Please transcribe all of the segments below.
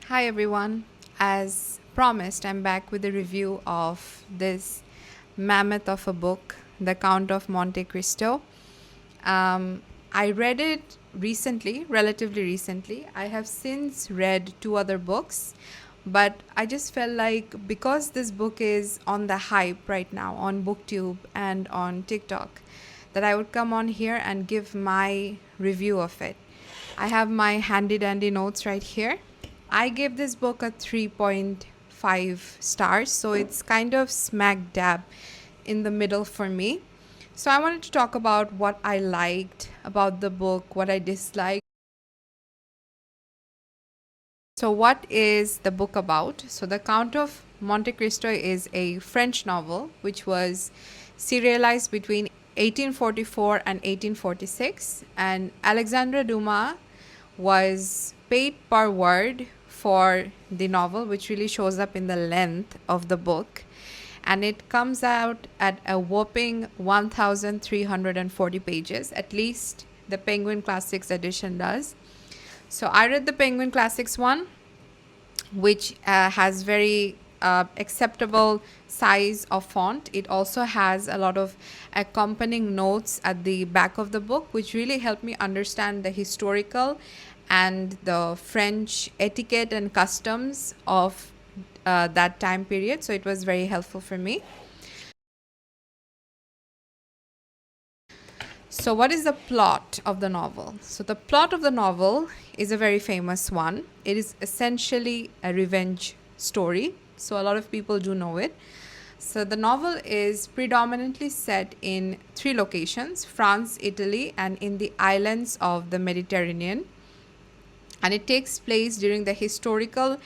Hi everyone. As promised, I'm back with a review of this mammoth of a book, The Count of Monte Cristo. I read it recently, relatively recently. I have since read two other books, but I just felt like because this book is on the hype right now on BookTube and on TikTok, that I would come on here and give my review of it. I have my handy dandy notes right here. I gave this book a 3.5 stars, so it's kind of smack dab in the middle for me. So I wanted to talk about what I liked about the book, what I disliked. So, what is the book about? So, The Count of Monte Cristo is a French novel which was serialized between 1844 and 1846, and Alexandre Dumas was paid per word for the novel, which really shows up in the length of the book. And it comes out at a whopping 1,340 pages, at least the Penguin Classics edition does. So I read the Penguin Classics one, which has very acceptable size of font. It also has a lot of accompanying notes at the back of the book, which really helped me understand the historical and the French etiquette and customs of that time period. So it was very helpful for me. So, what is the plot of the novel? So, the plot of the novel is a very famous one. It is essentially a revenge story. So, a lot of people do know it. So, the novel is predominantly set in three locations: France, Italy, and in the islands of the Mediterranean. And it takes place during the historical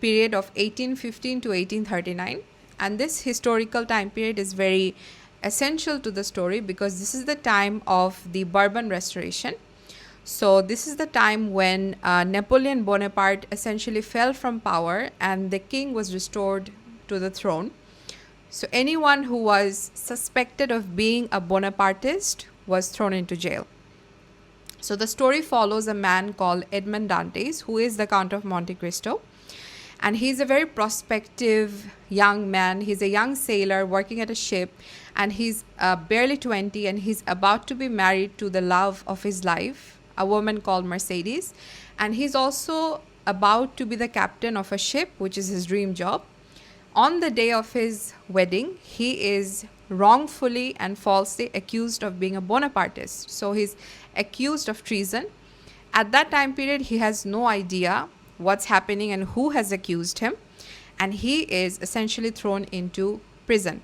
period of 1815 to 1839. And this historical time period is very essential to the story because this is the time of the Bourbon Restoration. So, this is the time when Napoleon Bonaparte essentially fell from power and the king was restored to the throne. So, anyone who was suspected of being a Bonapartist was thrown into jail. So, the story follows a man called Edmond Dantes, who is the Count of Monte Cristo. And he's a very prospective young man. He's a young sailor working at a ship, and he's barely 20, and he's about to be married to the love of his life, a woman called Mercedes. And he's also about to be the captain of a ship, which is his dream job. On the day of his wedding, he is wrongfully and falsely accused of being a Bonapartist. So he's accused of treason. At that time period, he has no idea what's happening and who has accused him, and he is essentially thrown into prison.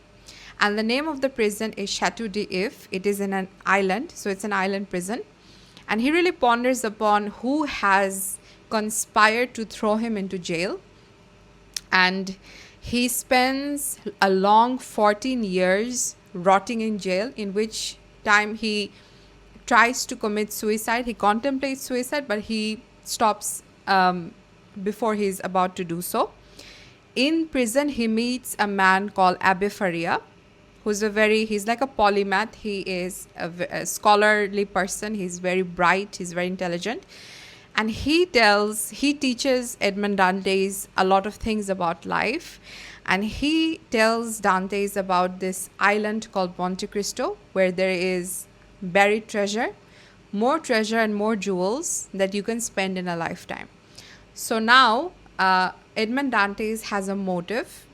And the name of the prison is Chateau d'If. It is in an island, so it's an island prison. And he really ponders upon who has conspired to throw him into jail. And he spends a long 14 years rotting in jail, in which time he tries to commit suicide. He contemplates suicide, but he stops before he's about to do so. In prison, he meets a man called Abbe Faria, he's like a polymath. He is a scholarly person. He's very bright. He's very intelligent. And he teaches Edmond Dantes a lot of things about life. And he tells Dantes about this island called Monte Cristo, where there is buried treasure and more jewels that you can spend in a lifetime. So now, Edmond Dantes has a motive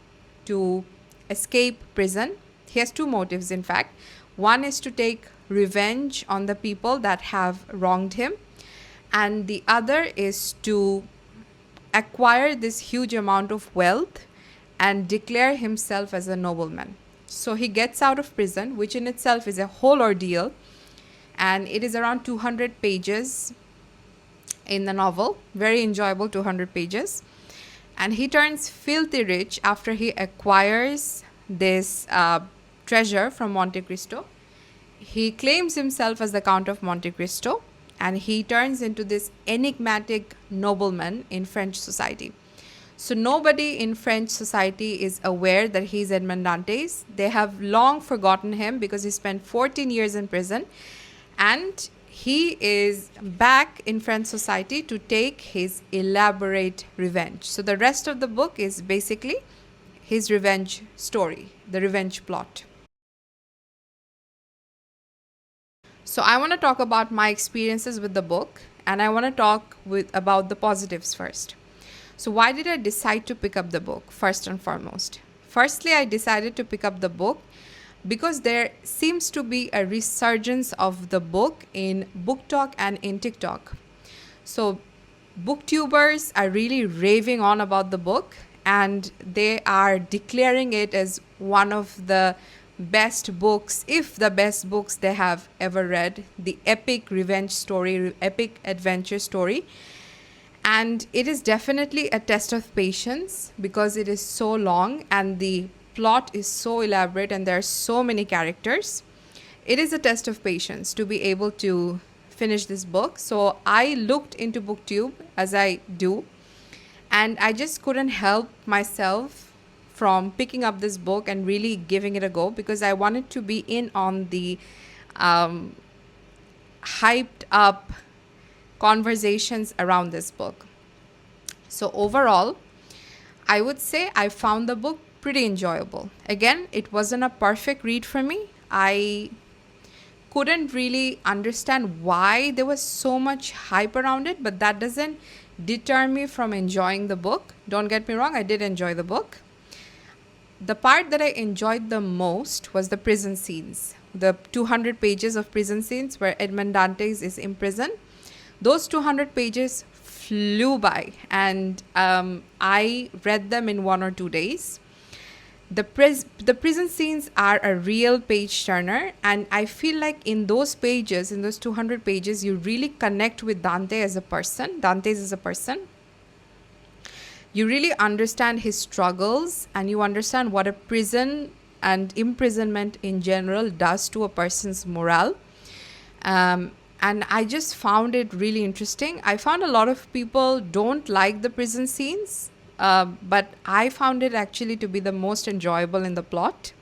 to escape prison. He has two motives, in fact. One is to take revenge on the people that have wronged him, and the other is to acquire this huge amount of wealth and declare himself as a nobleman. So he gets out of prison, which in itself is a whole ordeal, and it is around 200 pages in the novel, very enjoyable 200 pages. And he turns filthy rich after he acquires this treasure from Monte Cristo. He claims himself as the Count of Monte Cristo, and he turns into this enigmatic nobleman in French society. So nobody in French society is aware that he's Edmond Dantes. They have long forgotten him because he spent 14 years in prison, and he is back in French society to take his elaborate revenge. So the rest of the book is basically his revenge story, the revenge plot. So I want to talk about my experiences with the book, and I want to talk about the positives first. So why did I decide to pick up the book first and foremost? Firstly, I decided to pick up the book because there seems to be a resurgence of the book in Book Talk and in TikTok. So booktubers are really raving on about the book, and they are declaring it as one of the best books, if the best books they have ever read, the epic revenge story, epic adventure story. And it is definitely a test of patience because it is so long and the plot is so elaborate and there are so many characters. It is a test of patience to be able to finish this book. So I looked into BookTube, as I do, and I just couldn't help myself from picking up this book and really giving it a go because I wanted to be in on the hyped up conversations around this book. So overall, I would say I found the book pretty enjoyable. Again, it wasn't a perfect read for me. I couldn't really understand why there was so much hype around it, but that doesn't deter me from enjoying the book. Don't get me wrong, I did enjoy the book. The part that I enjoyed the most was the prison scenes, the 200 pages of prison scenes where Edmond Dantes is in prison. Those 200 pages flew by, and I read them in 1 or 2 days. The prison scenes are a real page turner, and I feel like in those pages, in those 200 pages, you really connect with Dante as a person. Dantes as a person. You really understand his struggles, and you understand what a prison and imprisonment in general does to a person's morale. And I just found it really interesting. I found a lot of people don't like the prison scenes, but I found it actually to be the most enjoyable in the plot.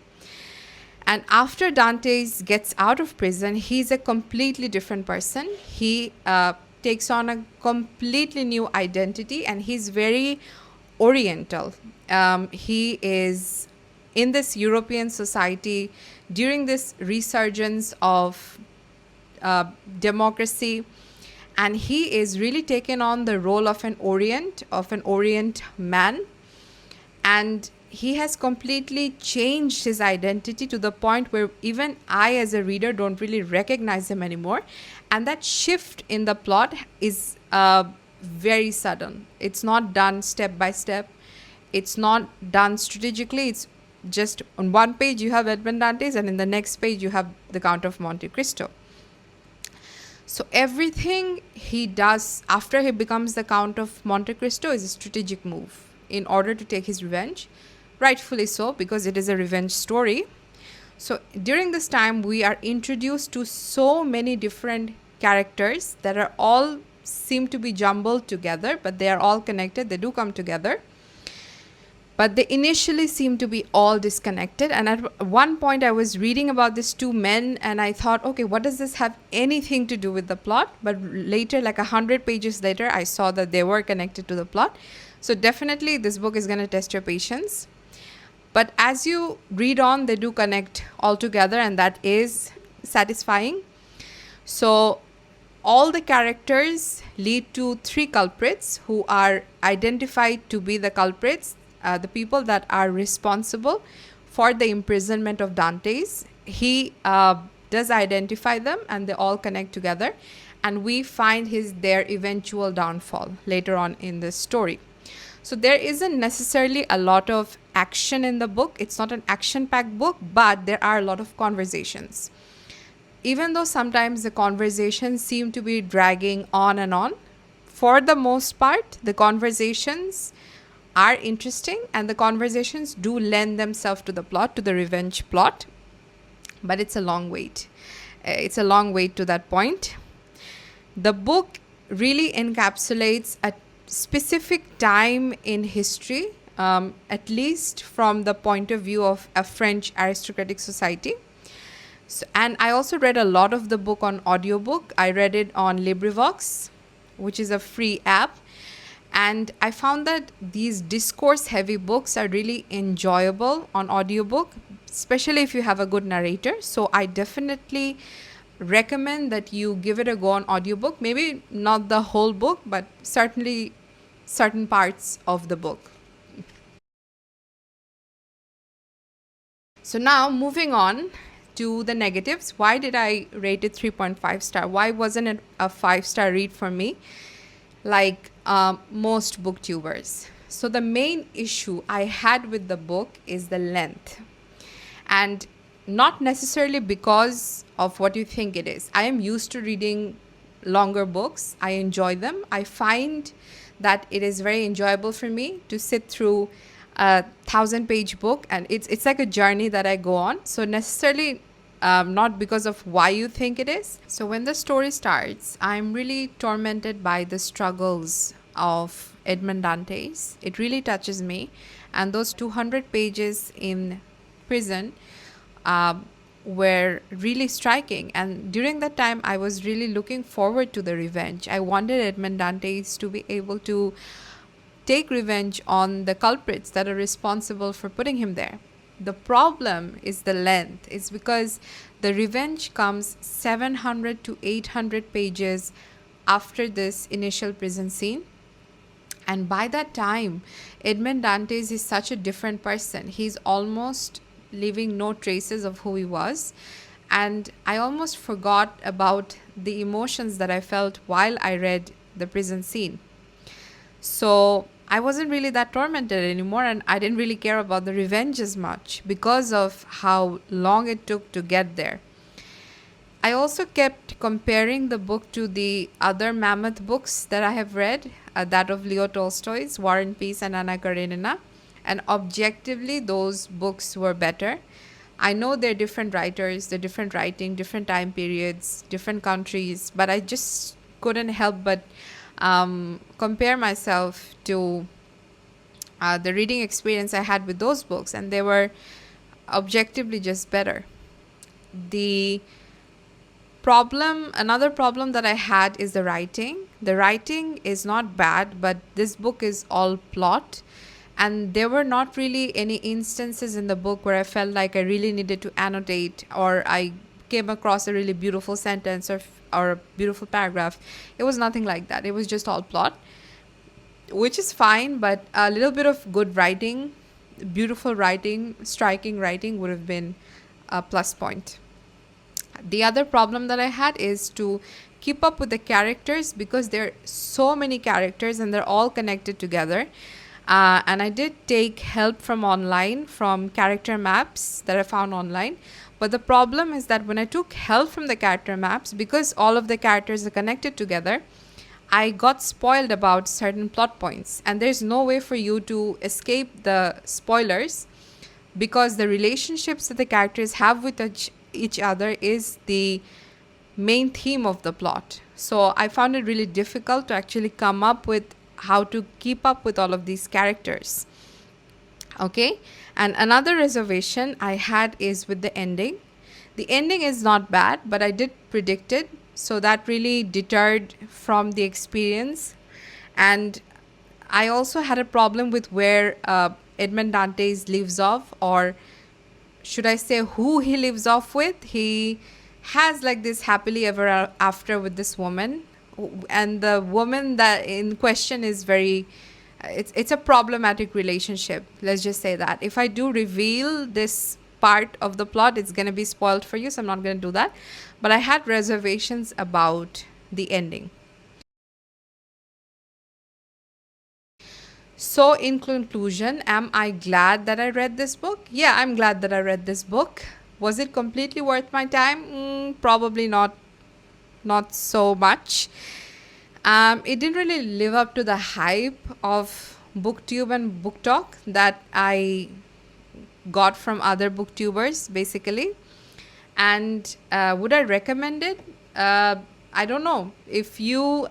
And after Dantes gets out of prison, he's a completely different person. He takes on a completely new identity, and he's very oriental. He is in this European society during this resurgence of democracy, and he is really taken on the role of an Orient man, and he has completely changed his identity to the point where even I as a reader don't really recognize him anymore. And that shift in the plot is very sudden. It's not done step by step. It's not done strategically. It's just on one page you have Edmond Dantes, and in the next page you have the Count of Monte Cristo. So everything he does after he becomes the Count of Monte Cristo is a strategic move in order to take his revenge. Rightfully so, because it is a revenge story. So during this time, we are introduced to so many different characters that are all seem to be jumbled together, but they are all connected. They do come together. But they initially seem to be all disconnected. And at one point I was reading about these two men and I thought, okay, what does this have anything to do with the plot? But later, like 100 pages later, I saw that they were connected to the plot. So definitely this book is going to test your patience. But as you read on, they do connect all together, and that is satisfying. So all the characters lead to 3 culprits who are identified to be the culprits. The people that are responsible for the imprisonment of Dantes. He does identify them, and they all connect together, and we find their eventual downfall later on in the story. So there isn't necessarily a lot of action in the book. It's not an action-packed book, but there are a lot of conversations. Even though sometimes the conversations seem to be dragging on and on, for the most part, the conversations are interesting, and the conversations do lend themselves to the plot, to the revenge plot. But it's a long wait. It's a long wait to that point. The book really encapsulates a specific time in history, at least from the point of view of a French aristocratic society. So, and I also read a lot of the book on audiobook. I read it on LibriVox, which is a free app. And I found that these discourse heavy books are really enjoyable on audiobook, especially if you have a good narrator. So I definitely recommend that you give it a go on audiobook. Maybe not the whole book, but certainly certain parts of the book. So now moving on to the negatives. Why did I rate it 3.5 star? Why wasn't it a 5-star read for me like most booktubers? So the main issue I had with the book is the length, and not necessarily because of what you think it is. I am used to reading longer books. I enjoy them. I find that it is very enjoyable for me to sit through a 1,000-page book, and it's like a journey that I go on. So necessarily not because of why you think it is. So when the story starts, I'm really tormented by the struggles of Edmond Dantes. It really touches me, and those 200 pages in prison were really striking. And during that time, I was really looking forward to the revenge. I wanted Edmond Dantes to be able to take revenge on the culprits that are responsible for putting him there. The problem is the length. It's because the revenge comes 700 to 800 pages after this initial prison scene. And by that time, Edmond Dantes is such a different person. He's almost leaving no traces of who he was. And I almost forgot about the emotions that I felt while I read the prison scene. So I wasn't really that tormented anymore, and I didn't really care about the revenge as much because of how long it took to get there. I also kept comparing the book to the other mammoth books that I have read, that of Leo Tolstoy's War and Peace and Anna Karenina, and objectively those books were better. I know they're different writers, they're different writing, different time periods, different countries, but I just couldn't help but compare myself to the reading experience I had with those books, and they were objectively just better. The another problem that I had is the writing. The writing is not bad, but this book is all plot, and there were not really any instances in the book where I felt like I really needed to annotate, or I came across a really beautiful sentence or a beautiful paragraph. It was nothing like that. It was just all plot, which is fine, but a little bit of good writing, beautiful writing, striking writing would have been a plus point. The other problem that I had is to keep up with the characters, because there are so many characters and they're all connected together. And I did take help from online, from character maps that I found online. But the problem is that when I took help from the character maps, because all of the characters are connected together, I got spoiled about certain plot points. And there's no way for you to escape the spoilers, because the relationships that the characters have with each other is the main theme of the plot. So I found it really difficult to actually come up with how to keep up with all of these characters. Okay, and another reservation I had is with the ending. The ending is not bad, but I did predict it, so that really deterred from the experience. And I also had a problem with where Edmond Dantes lives off, or should I say who he lives off with. He has like this happily ever after with this woman, and the woman that in question is very, it's a problematic relationship. Let's just say that. If I do reveal this part of the plot, it's going to be spoiled for you, so I'm not going to do that. But I had reservations about the ending. So in conclusion, am I glad that I read this book? Yeah, I'm glad that I read this book. Was it completely worth my time? Probably not so much. It didn't really live up to the hype of booktube and book talk that I got from other booktubers, basically. And would I recommend it? I don't know. If you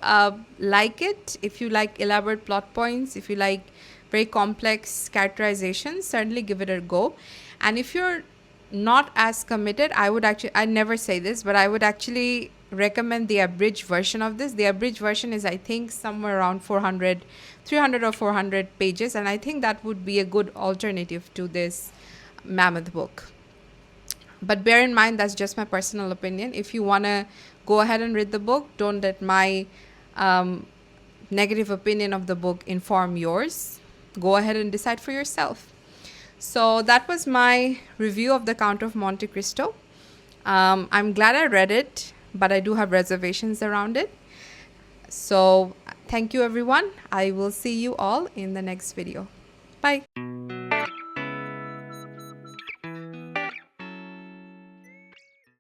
like it, if you like elaborate plot points, if you like very complex characterizations, certainly give it a go. And if you're not as committed, I never say this, but I would actually recommend the abridged version of this. The abridged version is, I think, somewhere around 300 or 400 pages, and I think that would be a good alternative to this mammoth book. But bear in mind, that's just my personal opinion. If you want to go ahead and read the book, don't let my negative opinion of the book inform yours. Go ahead and decide for yourself. So that was my review of the Count of Monte Cristo. I'm glad I read it, but I do have reservations around it. So thank you, everyone. I will see you all in the next video. Bye.